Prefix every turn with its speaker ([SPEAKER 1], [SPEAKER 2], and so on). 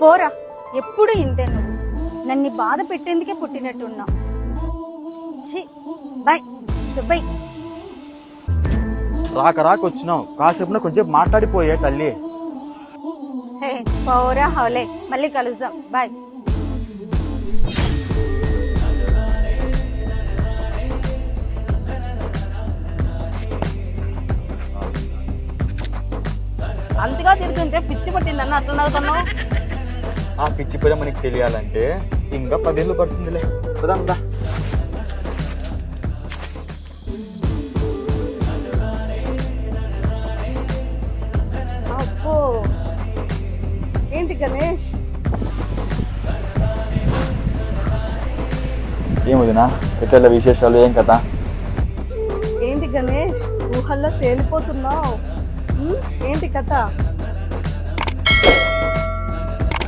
[SPEAKER 1] పోరా, ఎప్పుడు ఇంతే నువ్వు. నన్ను బాధ పెట్టేందుకే పుట్టినట్టున్నా. ఛీ, బాయ్ దుబాయ్.
[SPEAKER 2] రాక వచ్చినావు, కాసేపు కొంచెం మాట్లాడిపోయే తల్లి.
[SPEAKER 1] హే పోరా హౌలే, మళ్ళీ కలుద్దాం, బాయ్.
[SPEAKER 3] అంతగా తిరుగుతుంటే పిచ్చి పట్టిందన్న అట్లా నవ్వుతున్నావు.
[SPEAKER 2] ఆ పిచ్చి పద మనకి తెలియాలంటే ఇంకా 10 ఏళ్ళు పడుతుందిలే. పదందా.
[SPEAKER 3] అబ్బో, ఏంటి గణేష్?
[SPEAKER 2] ఏం వదినా, ఇతరుల విశేషాలు ఏం కదా?
[SPEAKER 3] ఏంటి గణేష్, ఊహల్లో తేలిపోతున్నావు? ఏంటి కథ?